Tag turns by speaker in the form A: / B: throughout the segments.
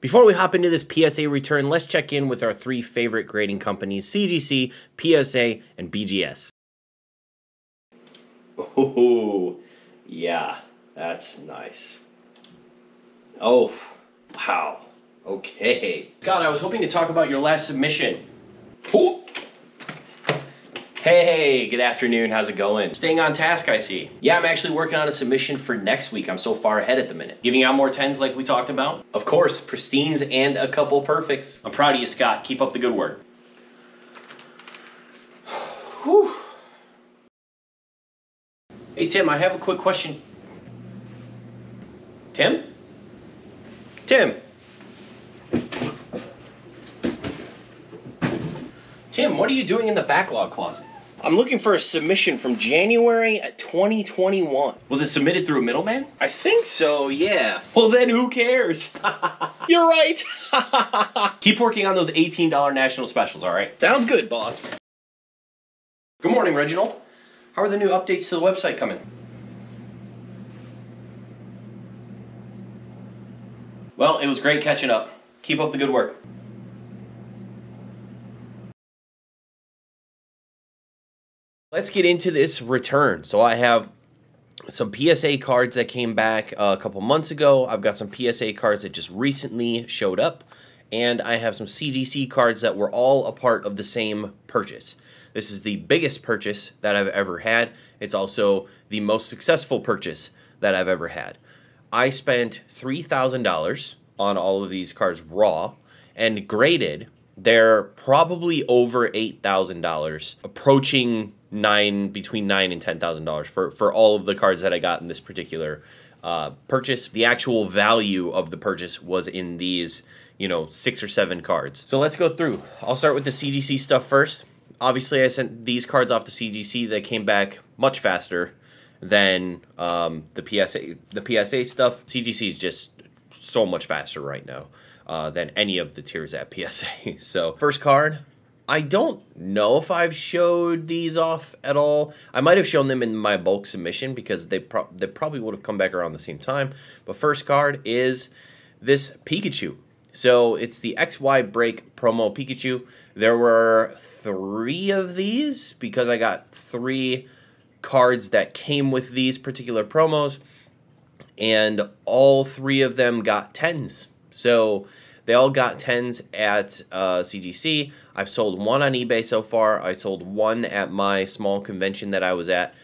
A: Before we hop into this PSA return, let's check in with our three favorite grading companies, CGC, PSA, and BGS. Oh, yeah, that's nice. Oh, wow. Okay. Scott, I was hoping to talk about your last submission. Ooh. Hey, good afternoon. How's it going? Staying on task, I see. Yeah, I'm actually working on a submission for next week. I'm so far ahead at the minute. Giving out more 10s like we talked about. Of course, Pristines and a couple perfects. I'm proud of you, Scott. Keep up the good work. Whew. Hey, Tim, I have a quick question. Tim? Tim? Tim, what are you doing in the backlog closet? I'm looking for a submission from January 2021. Was it submitted through a middleman? I think so, yeah. Well, then who cares? You're right. Keep working on those $18 national specials, all right? Sounds good, boss. Good morning, Reginald. How are the new updates to the website coming? Well, it was great catching up. Keep up the good work. Let's get into this return. So I have some PSA cards that came back a couple months ago. I've got some PSA cards that just recently showed up. And I have some CGC cards that were all a part of the same purchase. This is the biggest purchase that I've ever had. It's also the most successful purchase that I've ever had. I spent $3,000 on all of these cards raw, and graded, they're probably over $8,000, approaching between $9,000 and $10,000 for all of the cards that I got in this particular purchase. The actual value of the purchase was in these, 6 or 7 cards. So let's go through. I'll start with the CGC stuff first. Obviously, I sent these cards off to CGC. They came back much faster than the PSA stuff. CGC is just so much faster right now than any of the tiers at PSA. So first card, I don't know if I've showed these off at all. I might have shown them in my bulk submission because they probably would have come back around the same time. But first card is this Pikachu. So it's the XY Break promo Pikachu. There were 3 of these because I got 3 cards that came with these particular promos, and all 3 of them got 10s. So they all got 10s at CGC. I've sold 1 on eBay so far. I sold 1 at my small convention that I was at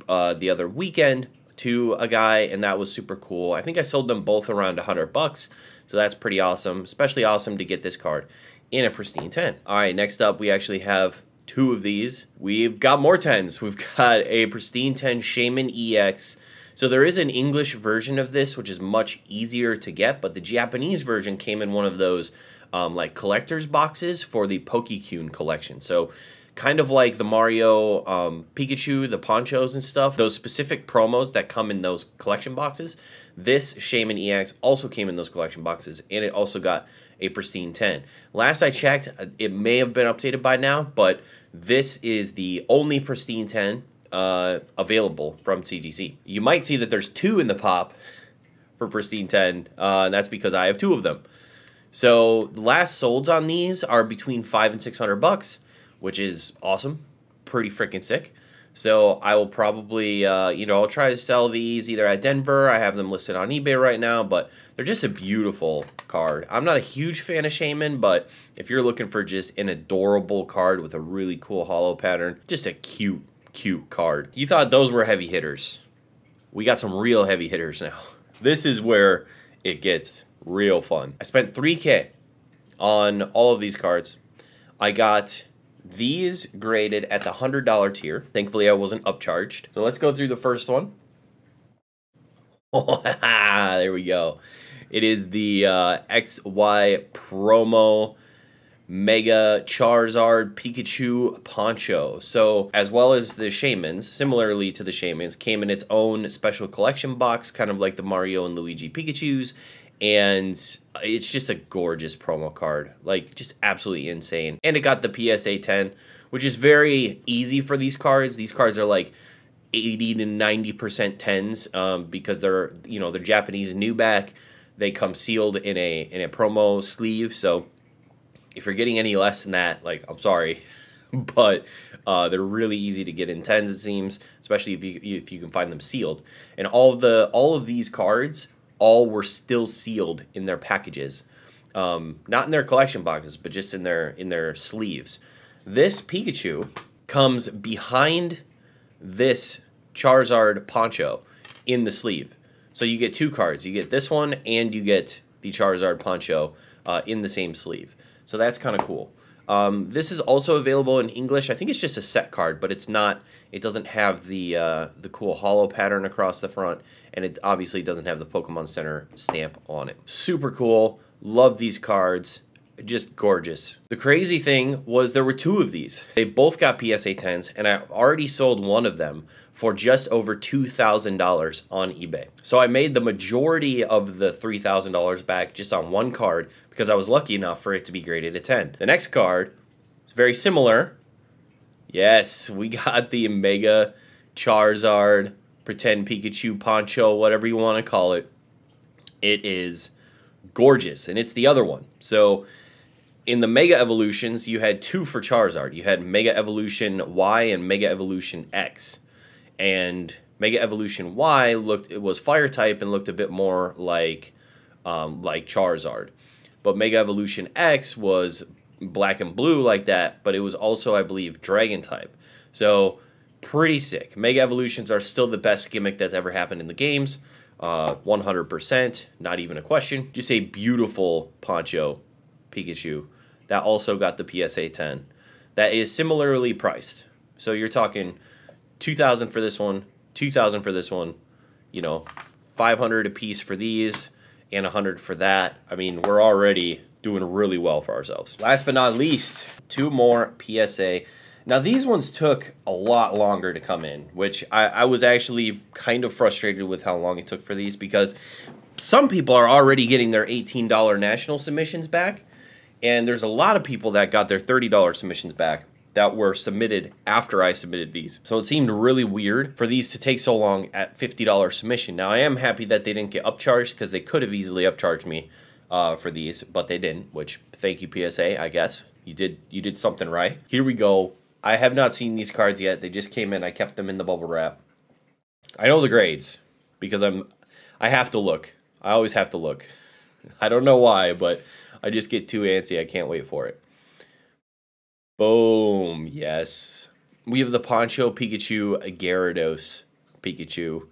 A: the other weekend to a guy, and that was super cool. I think I sold them both around $100, so that's pretty awesome. Especially awesome to get this card in a pristine 10. All right, next up we actually have 2 of these. We've got more 10s. We've got a pristine 10 Shaymin Ex. So there is an English version of this, which is much easier to get, but the Japanese version came in one of those like collector's boxes for the Pokecune collection. So kind of like the Mario Pikachu, the ponchos and stuff, those specific promos that come in those collection boxes, this Shaymin Ex also came in those collection boxes, and it also got a pristine 10. Last I checked, it may have been updated by now, but this is the only pristine 10 available from CGC. You might see that there's 2 in the pop for pristine 10, and that's because I have 2 of them. So the last solds on these are between $500 and $600, which is awesome, pretty freaking sick. So I will probably, I'll try to sell these either at Denver. I have them listed on eBay right now, but they're just a beautiful card. I'm not a huge fan of Shaymin, but if you're looking for just an adorable card with a really cool holo pattern, just a cute card. You thought those were heavy hitters. We got some real heavy hitters now. This is where it gets real fun. I spent $3K on all of these cards. I got these graded at the $100 tier. Thankfully, I wasn't upcharged. So let's go through the first one. Oh, there we go. It is the XY promo Mega Charizard Pikachu Poncho. So as well as the Shaymins, similarly to the Shaymins, came in its own special collection box, kind of like the Mario and Luigi Pikachus, and it's just a gorgeous promo card, like just absolutely insane. And it got the PSA 10, which is very easy for these cards. These cards are like 80 to 90% 10s because they're Japanese new back. They come sealed in a promo sleeve, so if you're getting any less than that, like, I'm sorry, but they're really easy to get in 10s, it seems, especially if you can find them sealed. And all of these cards all were still sealed in their packages, not in their collection boxes, but just in their sleeves. This Pikachu comes behind this Charizard poncho in the sleeve. So you get two cards. You get this one and you get the Charizard poncho in the same sleeve. So that's kind of cool. This is also available in English. I think it's just a set card, but it's not. It doesn't have the cool hollow pattern across the front, and it obviously doesn't have the Pokemon Center stamp on it. Super cool. Love these cards. Just gorgeous. The crazy thing was there were two of these. They both got PSA 10s, and I already sold one of them for just over $2,000 on eBay. So I made the majority of the $3,000 back just on one card because I was lucky enough for it to be graded a 10. The next card is very similar. Yes, we got the Mega Charizard, Pretend Pikachu Poncho, whatever you want to call it. It is gorgeous, and it's the other one. So in the Mega Evolutions, you had two for Charizard. You had Mega Evolution Y and Mega Evolution X. And Mega Evolution Y it was Fire type and looked a bit more like Charizard. But Mega Evolution X was black and blue like that, but it was also, I believe, Dragon type. So pretty sick. Mega Evolutions are still the best gimmick that's ever happened in the games. 100%, not even a question. Just a beautiful Poncho Pikachu that also got the PSA 10. That is similarly priced. So you're talking $2,000 for this one, $2,000 for this one, you know, $500 a piece for these, and $100 for that. I mean, we're already doing really well for ourselves. Last but not least, two more PSA. Now, these ones took a lot longer to come in, which I was actually kind of frustrated with how long it took for these, because some people are already getting their $18 national submissions back, and there's a lot of people that got their $30 submissions back that were submitted after I submitted these. So it seemed really weird for these to take so long at $50 submission. Now, I am happy that they didn't get upcharged, because they could have easily upcharged me for these, but they didn't, which, thank you, PSA, I guess. You did something right. Here we go. I have not seen these cards yet. They just came in. I kept them in the bubble wrap. I know the grades because I have to look. I always have to look. I don't know why, but I just get too antsy. I can't wait for it. Boom. Yes. We have the Poncho Pikachu, Gyarados Pikachu.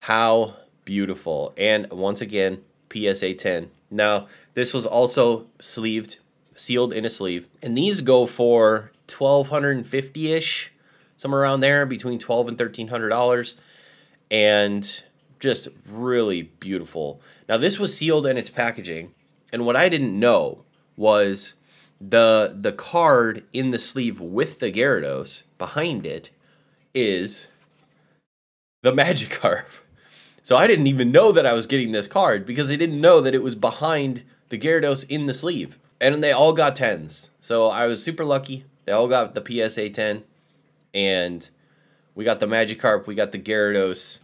A: How beautiful. And once again, PSA 10. Now, this was also sealed in a sleeve. And these go for $1,250-ish, somewhere around there, between $1,200 and $1,300, and just really beautiful. Now, this was sealed in its packaging, and what I didn't know was the card in the sleeve with the Gyarados behind it is the Magikarp. So I didn't even know that I was getting this card because I didn't know that it was behind the Gyarados in the sleeve. And they all got 10s. So I was super lucky. They all got the PSA 10. And we got the Magikarp, we got the Gyarados,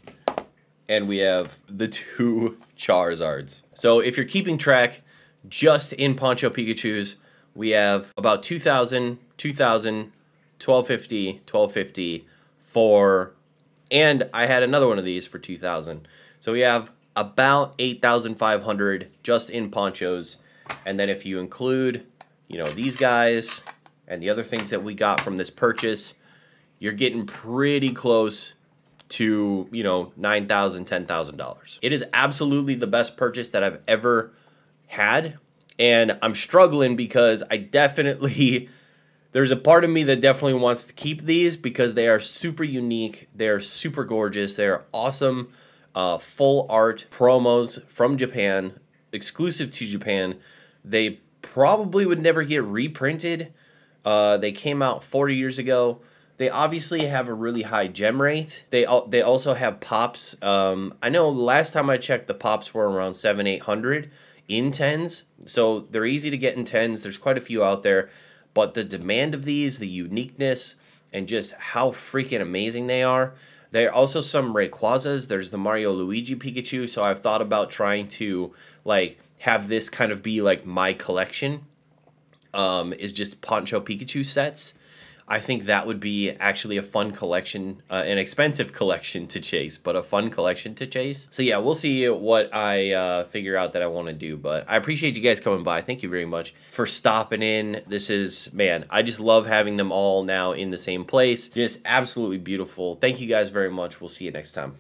A: and we have the two Charizards. So if you're keeping track, just in Poncho Pikachus, we have about 2,000, 2,000, 1,250, 1,250 for, and I had another one of these for 2,000. So we have about 8,500 just in Ponchos. And then if you include, you know, these guys and the other things that we got from this purchase, you're getting pretty close to, you know, $9,000, $10,000. It is absolutely the best purchase that I've ever had. And I'm struggling because I definitely, there's a part of me that definitely wants to keep these because they are super unique. They're super gorgeous. They're awesome full art promos from Japan, exclusive to Japan. They probably would never get reprinted. They came out 40 years ago. They obviously have a really high gem rate. They also have pops. I know last time I checked, the pops were around 700-800 in 10s. So they're easy to get in 10s. There's quite a few out there. But the demand of these, the uniqueness, and just how freaking amazing they are, There are also some Rayquazas. There's the Mario Luigi Pikachu. So I've thought about trying to like have this kind of be like my collection. Is just Poncho Pikachu sets. I think that would be actually a fun collection, an expensive collection to chase, but a fun collection to chase. So yeah, we'll see what I figure out that I want to do, but I appreciate you guys coming by. Thank you very much for stopping in. This is, man, I just love having them all now in the same place. Just absolutely beautiful. Thank you guys very much. We'll see you next time.